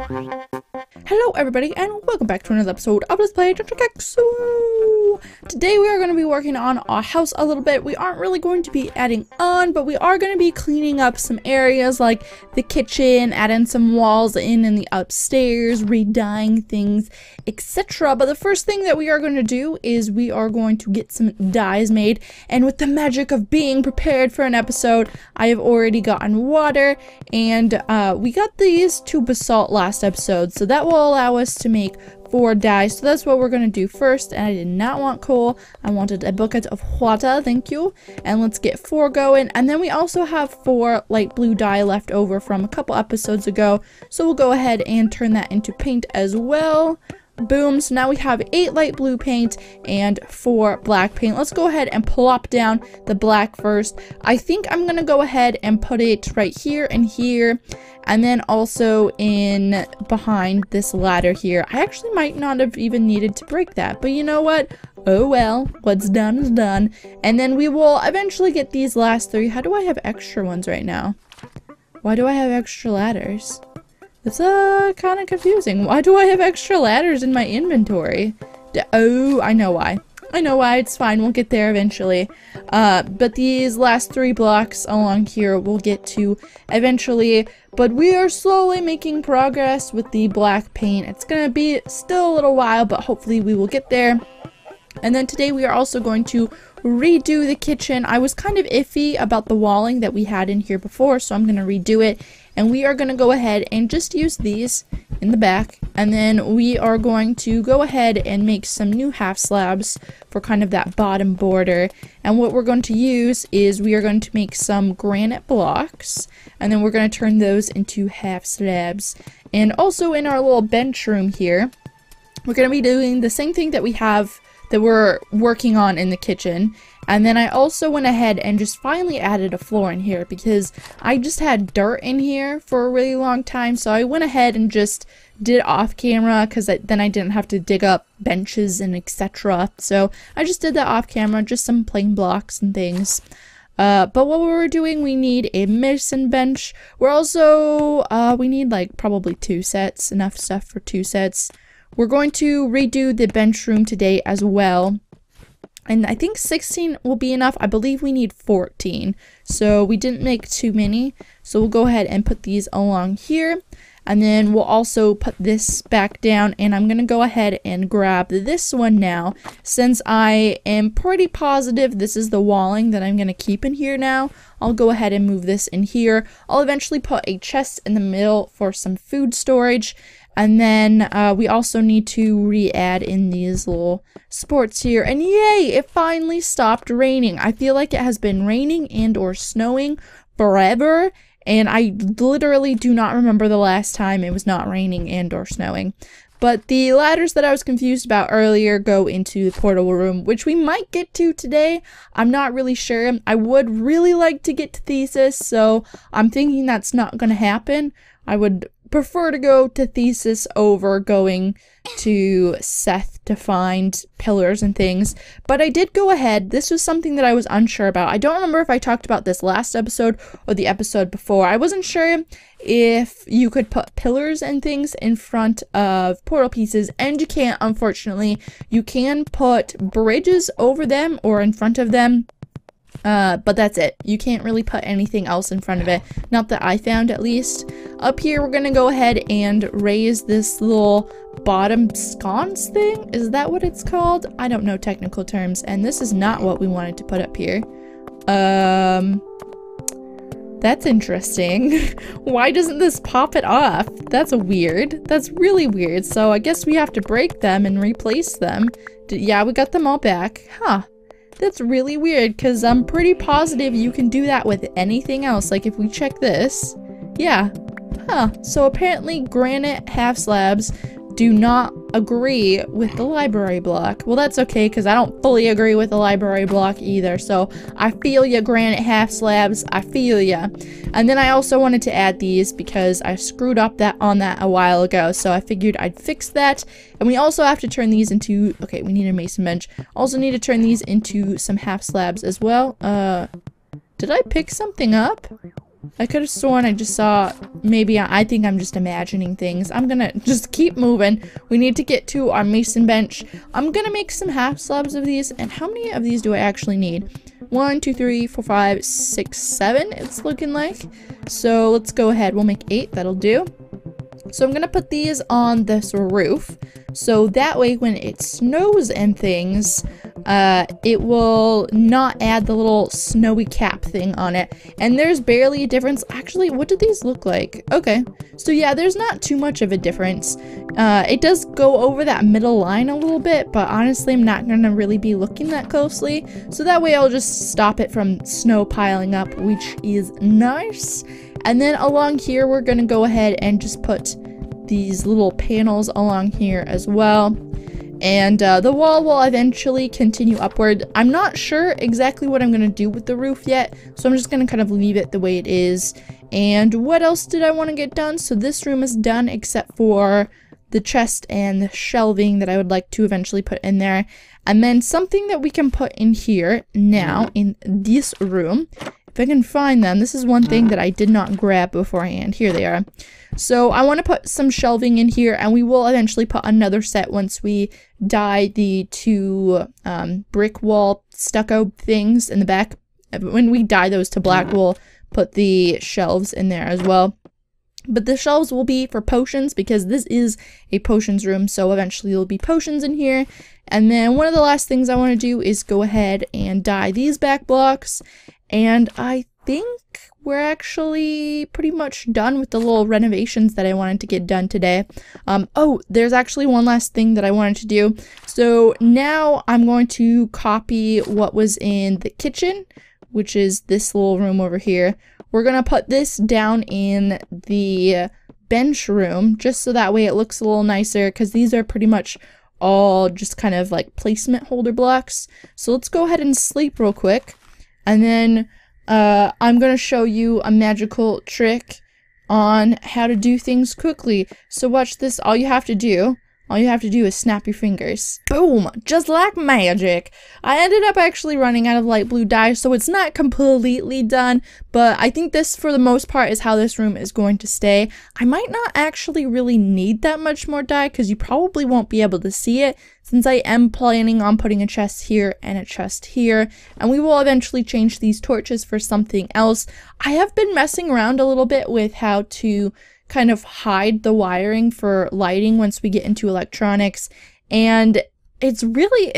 Hello everybody and welcome back to another episode of Let's Play Technica AT2020. Today we are going to be working on our house a little bit. We aren't really going to be adding on, but we are going to be cleaning up some areas like the kitchen, adding some walls in the upstairs, re-dyeing things, etc. But the first thing that we are going to do is we are going to get some dyes made, and with the magic of being prepared for an episode, I have already gotten water, and we got these two basalt last episode, so that will allow us to make 4 dyes. So that's what we're going to do first, and I did not want coal. I wanted a bucket of water, thank you. And let's get 4 going, and then we also have 4 light blue dye left over from a couple episodes ago, so we'll go ahead and turn that into paint as well. Boom, so now we have 8 light blue paint and 4 black paint. Let's go ahead and plop down the black first. I think I'm gonna go ahead and put it right here and here, and then also in behind this ladder here. I actually might not have even needed to break that, but you know what? Oh well, what's done is done. And then we will eventually get these last 3. How do I have extra ones right now? Why do I have extra ladders? It's kind of confusing. Why do I have extra ladders in my inventory? Oh, I know why. I know why. It's fine. We'll get there eventually. But these last 3 blocks along here we'll get to eventually. But we are slowly making progress with the black paint. It's gonna be still a little while, but hopefully we will get there. And then today we are also going to redo the kitchen. I was kind of iffy about the walling that we had in here before, so I'm going to redo it. And we are going to go ahead and just use these in the back. And then we are going to go ahead and make some new half slabs for kind of that bottom border. And what we're going to use is we are going to make some granite blocks. And then we're going to turn those into half slabs. And also in our little bench room here, we're going to be doing the same thing that we have that we're working on in the kitchen. And then I also went ahead and just finally added a floor in here because I just had dirt in here for a really long time, so I went ahead and just did it off camera because then I didn't have to dig up benches and etc. So I just did that off camera, just some plain blocks and things. But what we're doing, we need a medicine bench. We're also we need like probably 2 sets, enough stuff for 2 sets. We're going to redo the bench room today as well. And I think 16 will be enough. I believe we need 14. So we didn't make too many. So we'll go ahead and put these along here. And then we'll also put this back down. And I'm going to go ahead and grab this one now. Since I am pretty positive this is the walling that I'm going to keep in here now, I'll go ahead and move this in here. I'll eventually put a chest in the middle for some food storage. And then we also need to re-add in these little sports here. And yay, it finally stopped raining. I feel like it has been raining and or snowing forever. And I literally do not remember the last time it was not raining and or snowing. But the ladders that I was confused about earlier go into the portable room, which we might get to today. I'm not really sure. I would really like to get to Thetis, so I'm thinking that's not going to happen. I would prefer to go to Thetis over going to Seth to find pillars and things, but I did go ahead. This was something that I was unsure about. I don't remember if I talked about this last episode or the episode before. I wasn't sure if you could put pillars and things in front of portal pieces, and you can't, unfortunately. You can put bridges over them or in front of them. But that's it. You can't really put anything else in front of it. Not that I found, at least. Up here, we're gonna go ahead and raise this little bottom sconce thing. Is that what it's called? I don't know technical terms, and this is not what we wanted to put up here. That's interesting. Why doesn't this pop it off? That's weird. That's really weird. So I guess we have to break them and replace them. Yeah, we got them all back. Huh. That's really weird, because I'm pretty positive you can do that with anything else. Like, if we check this, yeah. Huh. So apparently granite half slabs do not agree with the library block. Well, that's okay, because I don't fully agree with the library block either. So I feel ya, granite half slabs. I feel ya. And then I also wanted to add these because I screwed up on that a while ago. So I figured I'd fix that. And we also have to turn these into, okay, we need a mason bench. Also need to turn these into some half slabs as well. Did I pick something up? I could have sworn I just saw, maybe I think I'm just imagining things. I'm gonna just keep moving. We need to get to our mason bench. I'm gonna make some half slabs of these. And how many of these do I actually need? 1, 2, 3, 4, 5, 6, 7, it's looking like. So let's go ahead. We'll make 8. That'll do. So I'm gonna put these on this roof. So that way when it snows and things, it will not add the little snowy cap thing on it. And there's barely a difference. Actually, what do these look like? Okay, so yeah, there's not too much of a difference. It does go over that middle line a little bit, but honestly, I'm not gonna really be looking that closely. So that way I'll just stop it from snow piling up, which is nice. And then along here, we're gonna go ahead and just put these little panels along here as well. And the wall will eventually continue upward. I'm not sure exactly what I'm going to do with the roof yet, so I'm just going to kind of leave it the way it is. And what else did I want to get done? So this room is done except for the chest and the shelving that I would like to eventually put in there. And then something that we can put in here now in this room. If I can find them, this is one thing that I did not grab beforehand. Here they are. So I want to put some shelving in here, and we will eventually put another set once we dye the 2 brick wall stucco things in the back. When we dye those to black, we'll put the shelves in there as well. But the shelves will be for potions because this is a potions room, so eventually there'll be potions in here. And then one of the last things I want to do is go ahead and dye these back blocks. And I think we're actually pretty much done with the little renovations that I wanted to get done today. Oh, there's actually one last thing that I wanted to do. So now I'm going to copy what was in the kitchen, which is this little room over here. We're going to put this down in the bench room just so that way it looks a little nicer, because these are pretty much all just kind of like placement holder blocks. So let's go ahead and sleep real quick. And then I'm going to show you a magical trick on how to do things quickly. So watch this. All you have to do is snap your fingers. Boom! Just like magic. I ended up actually running out of light blue dye, so it's not completely done, but I think this, for the most part, is how this room is going to stay. I might not actually really need that much more dye, because you probably won't be able to see it, since I am planning on putting a chest here and a chest here, and we will eventually change these torches for something else. I have been messing around a little bit with how to kind of hide the wiring for lighting once we get into electronics, and it's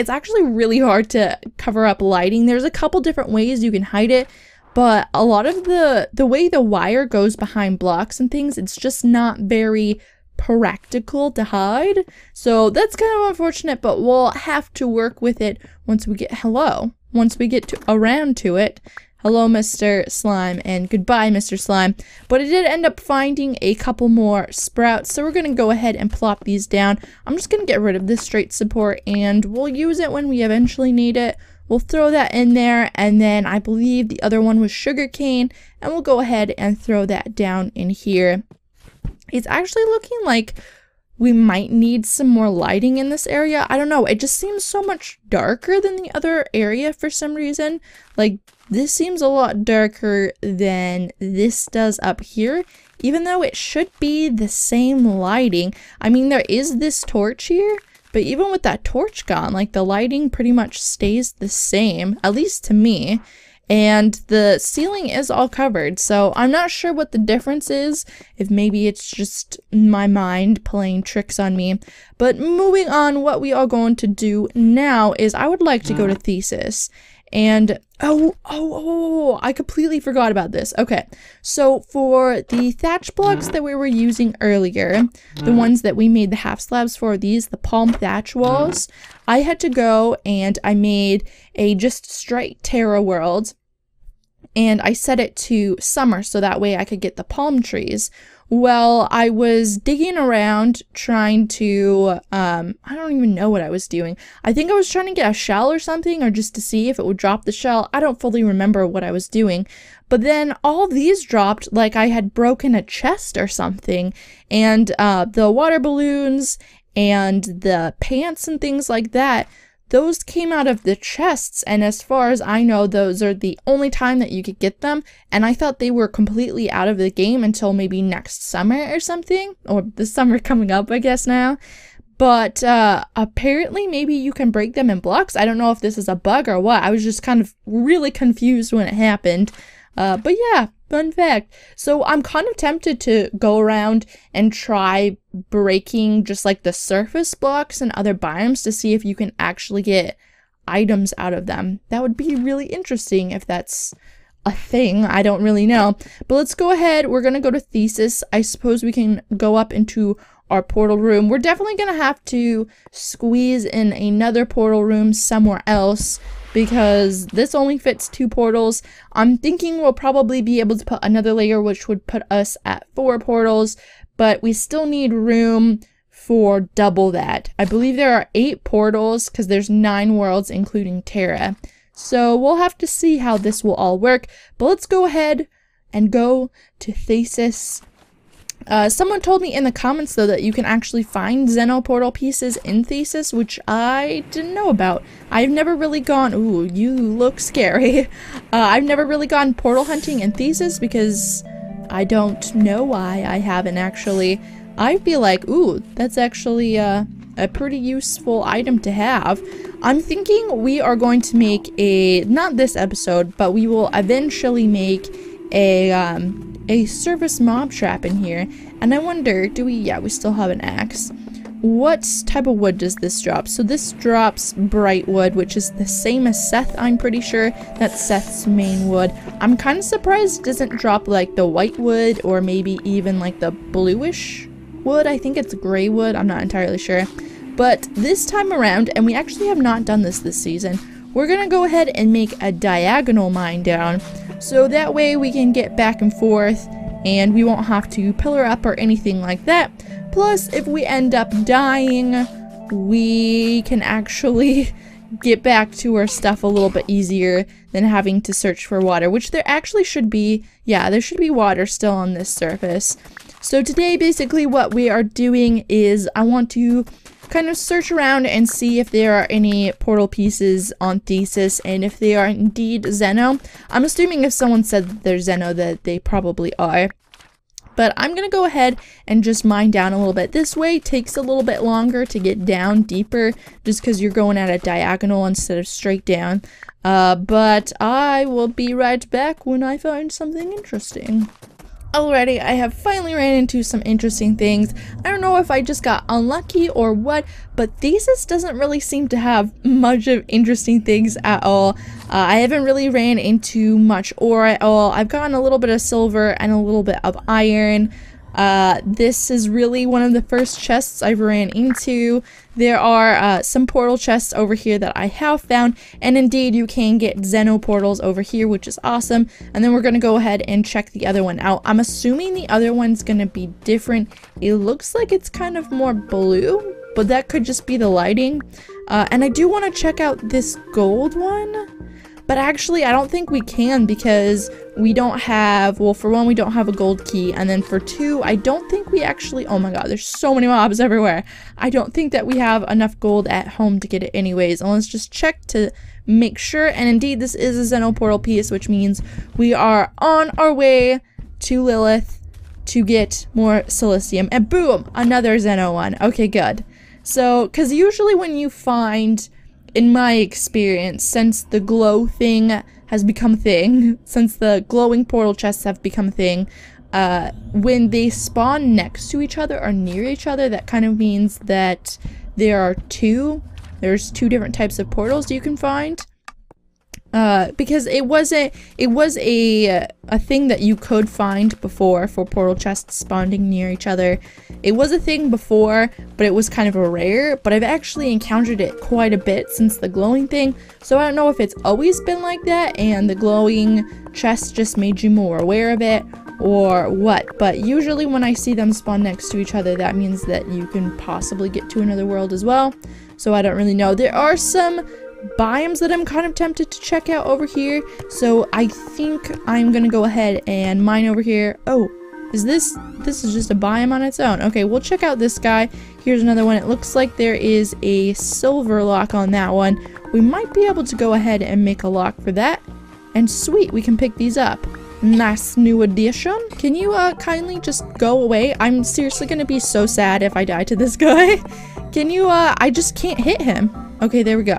actually really hard to cover up lighting. There's a couple different ways you can hide it, but a lot of the way the wire goes behind blocks and things, it's just not very practical to hide. So that's kind of unfortunate, but we'll have to work with it once we get around to it. Hello, Mr. Slime, and goodbye, Mr. Slime. But I did end up finding a couple more sprouts, so we're going to go ahead and plop these down. I'm just going to get rid of this straight support, and we'll use it when we eventually need it. We'll throw that in there, and then I believe the other one was sugarcane, and we'll go ahead and throw that down in here. It's actually looking like we might need some more lighting in this area. I don't know, it just seems so much darker than the other area for some reason. Like, this seems a lot darker than this does up here, even though it should be the same lighting. I mean, there is this torch here, but even with that torch gone, like, the lighting pretty much stays the same, at least to me. And the ceiling is all covered, so I'm not sure what the difference is, if maybe it's just my mind playing tricks on me. But moving on, what we are going to do now is I would like to go to Thetis. And I completely forgot about this. Okay, so for the thatch blocks that we were using earlier, the ones that we made the half slabs for, the palm thatch walls, I had to go and I made a just straight terra world, and I set it to summer so that way I could get the palm trees. Well, I was digging around trying to, I don't even know what I was doing. I think I was trying to get a shell or something, or just to see if it would drop the shell. I don't fully remember what I was doing. But then all these dropped like I had broken a chest or something. And the water balloons and the pants and things like that, those came out of the chests, and as far as I know, those are the only time that you could get them, and I thought they were completely out of the game until maybe next summer or something, or the summer coming up, I guess now. But apparently maybe you can break them in blocks. I don't know if this is a bug or what. I was just kind of really confused when it happened. But yeah, fun fact. So I'm kind of tempted to go around and try breaking just like the surface blocks and other biomes to see if you can actually get items out of them. That would be really interesting if that's a thing. I don't really know. But let's go ahead. We're going to go to Thetis. I suppose we can go up into our portal room. We're definitely going to have to squeeze in another portal room somewhere else because this only fits 2 portals. I'm thinking we'll probably be able to put another layer which would put us at 4 portals, but we still need room for double that. I believe there are 8 portals because there's 9 worlds including Terra. So we'll have to see how this will all work, but let's go ahead and go to Thetis. Someone told me in the comments though that you can actually find Xeno portal pieces in Thetis, which I didn't know about. I've never really gone, ooh, you look scary. I've never really gone portal hunting in Thetis because I don't know why I haven't actually. I feel like, ooh, that's actually a pretty useful item to have. I'm thinking we are going to make not this episode, but we will eventually make a surface mob trap in here, and I wonder, we still have an axe. What type of wood does this drop? So this drops bright wood, which is the same as Seth, I'm pretty sure. That's Seth's main wood. I'm kind of surprised it doesn't drop like the white wood or maybe even like the bluish wood. I think it's gray wood, I'm not entirely sure. But this time around, and we actually have not done this season, we're gonna go ahead and make a diagonal mine down. So that way we can get back and forth and we won't have to pillar up or anything like that. Plus, if we end up dying, we can actually get back to our stuff a little bit easier than having to search for water, which there actually should be. Yeah, there should be water still on this surface. So today, basically what we are doing is I want to kind of search around and see if there are any portal pieces on Thetis, and if they are indeed Xeno. I'm assuming if someone said that they're Xeno that they probably are. But I'm gonna go ahead and just mine down a little bit. This way takes a little bit longer to get down deeper just because you're going at a diagonal instead of straight down. But I will be right back when I find something interesting. Alrighty, I have finally ran into some interesting things. I don't know if I just got unlucky or what, but Thetis doesn't really seem to have much of interesting things at all. I haven't really ran into much ore at all. I've gotten a little bit of silver and a little bit of iron. This is really one of the first chests I've ran into. There are some portal chests over here that I have found, and indeed you can get Xeno portals over here, which is awesome. And then we're going to go ahead and check the other one out. I'm assuming the other one's going to be different. It looks like it's kind of more blue, but that could just be the lighting. And I do want to check out this gold one. But actually, I don't think we can because we don't have, well, for one, we don't have a gold key. And then for 2, I don't think we actually, oh my god, there's so many mobs everywhere. I don't think that we have enough gold at home to get it anyways. And let's just check to make sure. And indeed, this is a Xeno portal piece, which means we are on our way to Lilith to get more silicium. And boom, another Xeno one. Okay, good. So, because usually when you find, in my experience, since the glow thing has become a thing, since the glowing portal chests have become a thing, when they spawn next to each other or near each other, that kind of means that there's 2 different types of portals you can find. Because it was a thing that you could find before for portal chests spawning near each other. It was a thing before, but it was kind of a rare, but I've actually encountered it quite a bit since the glowing thing, so I don't know if it's always been like that and the glowing chest just made you more aware of it or what, but usually when I see them spawn next to each other, that means that you can possibly get to another world as well, so I don't really know. There are some biomes that I'm kind of tempted to check out over here, so I think I'm gonna go ahead and mine over here. Oh, Is this is just a biome on its own. Okay, we'll check out this guy. Here's another one. It looks like there is a silver lock on that one. We might be able to go ahead and make a lock for that. And sweet, we can pick these up. Nice new addition. Can you kindly just go away? I'm seriously gonna be so sad if I die to this guy. Can you I just can't hit him. Okay, there we go.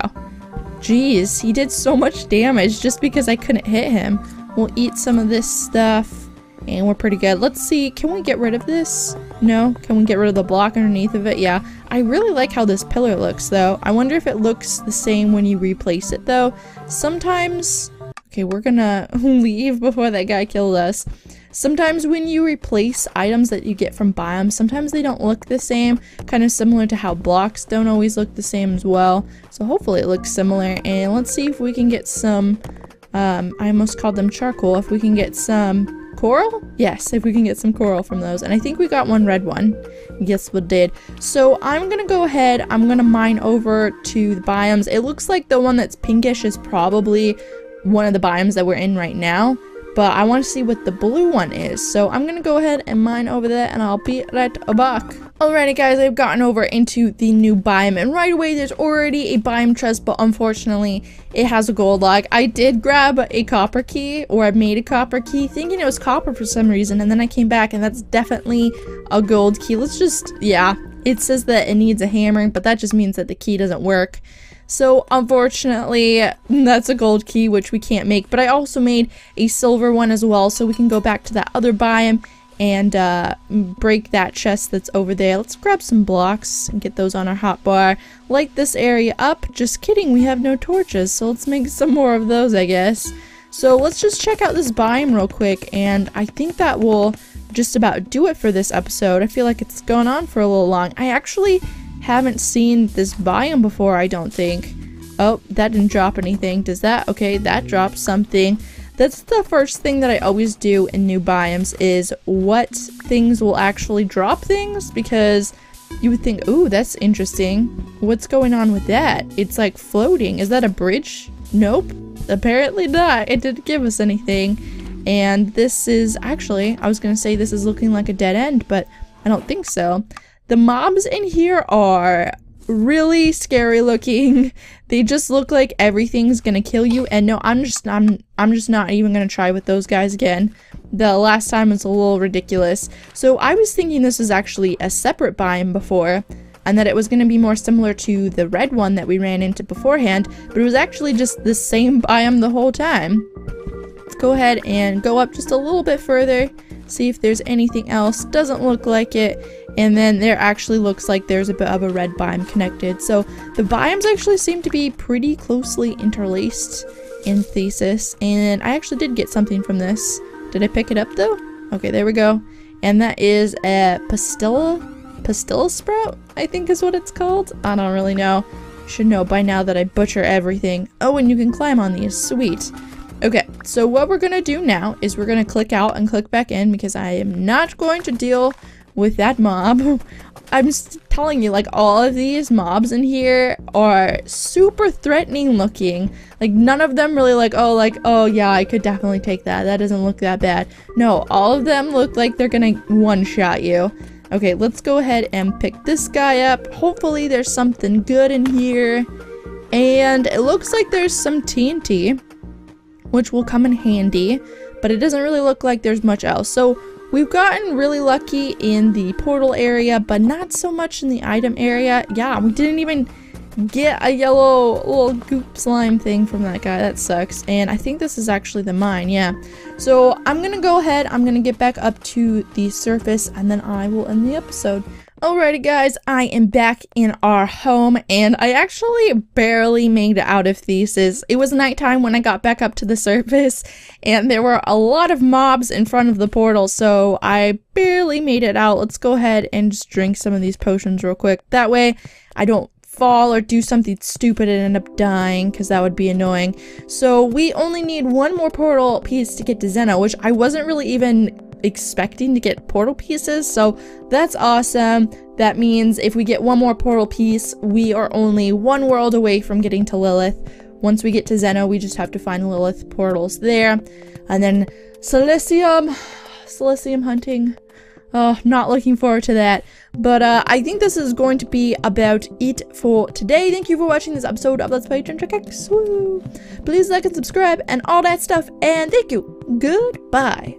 Jeez, he did so much damage just because I couldn't hit him. We'll eat some of this stuff and we're pretty good. Let's see, can we get rid of this? No? Can we get rid of the block underneath of it? Yeah. I really like how this pillar looks though. I wonder if it looks the same when you replace it though. Sometimes... Okay, we're gonna leave before that guy killed us. Sometimes when you replace items that you get from biomes, sometimes they don't look the same. Kind of similar to how blocks don't always look the same as well. So hopefully it looks similar. And let's see if we can get some, I almost called them charcoal. If we can get some coral? Yes, if we can get some coral from those. And I think we got one red one. Yes, we did. So I'm gonna go ahead, I'm gonna mine over to the biomes. It looks like the one that's pinkish is probably one of the biomes that we're in right now, but I want to see what the blue one is, so I'm gonna go ahead and mine over there and I'll be right back. Alrighty guys, I've gotten over into the new biome and right away there's already a biome chest, but unfortunately it has a gold log. I did grab a copper key, or I made a copper key thinking it was copper for some reason, and then I came back and that's definitely a gold key. Let's just, yeah, it says that it needs a hammer, but that just means that the key doesn't work. So unfortunately, that's a gold key, which we can't make, but I also made a silver one as well, so we can go back to that other biome and break that chest that's over there. Let's grab some blocks and get those on our hotbar. Light this area up. Just kidding, we have no torches, so let's make some more of those, I guess. So let's just check out this biome real quick, and I think that will just about do it for this episode. I feel like it's going on for a little long. I actually haven't seen this biome before, I don't think. Oh, that didn't drop anything. Does that? Okay, that dropped something. That's the first thing that I always do in new biomes, is what things will actually drop things, because you would think, ooh, that's interesting. What's going on with that? It's like floating. Is that a bridge? Nope. Apparently not. It didn't give us anything. And this is actually, I was gonna say this is looking like a dead end, but I don't think so. The mobs in here are really scary looking. They just look like everything's gonna kill you, and no, I'm just not even gonna try with those guys again. The last time was a little ridiculous. So I was thinking this was actually a separate biome before, and that it was gonna be more similar to the red one that we ran into beforehand, but it was actually just the same biome the whole time. Let's go ahead and go up just a little bit further, see if there's anything else. Doesn't look like it. And then there actually looks like there's a bit of a red biome connected. So the biomes actually seem to be pretty closely interlaced in Thetis. And I actually did get something from this. Did I pick it up though? Okay, there we go. And that is a pastilla sprout, I think is what it's called. I don't really know. Should know by now that I butcher everything. Oh, and you can climb on these. Sweet. Okay, so what we're gonna do now is we're gonna click out and click back in, because I am not going to deal with that mob. I'm just telling you, like, all of these mobs in here are super threatening looking. Like, none of them really like, oh yeah, I could definitely take that. That doesn't look that bad. No, all of them look like they're gonna one-shot you. Okay, let's go ahead and pick this guy up. Hopefully there's something good in here. And it looks like there's some TNT, which will come in handy, but it doesn't really look like there's much else. So we've gotten really lucky in the portal area, but not so much in the item area. Yeah, we didn't even get a yellow little goop slime thing from that guy. That sucks. And I think this is actually the mine, yeah. So I'm gonna go ahead, I'm gonna get back up to the surface, and then I will end the episode. Alrighty guys, I am back in our home, and I actually barely made it out of Thetis. It was nighttime when I got back up to the surface, and there were a lot of mobs in front of the portal, so I barely made it out. Let's go ahead and just drink some of these potions real quick. That way, I don't fall or do something stupid and end up dying, because that would be annoying. So we only need one more portal piece to get to Zeno, which I wasn't really even expecting to get portal pieces, so that's awesome. That means if we get one more portal piece, we are only one world away from getting to Lilith. Once we get to Zeno, we just have to find Lilith portals there, and then Silicium hunting. Oh, not looking forward to that. But I think this is going to be about it for today. Thank you for watching this episode of Let's Play Adventure Kicks. Woo! Please like and subscribe and all that stuff. And thank you. Goodbye.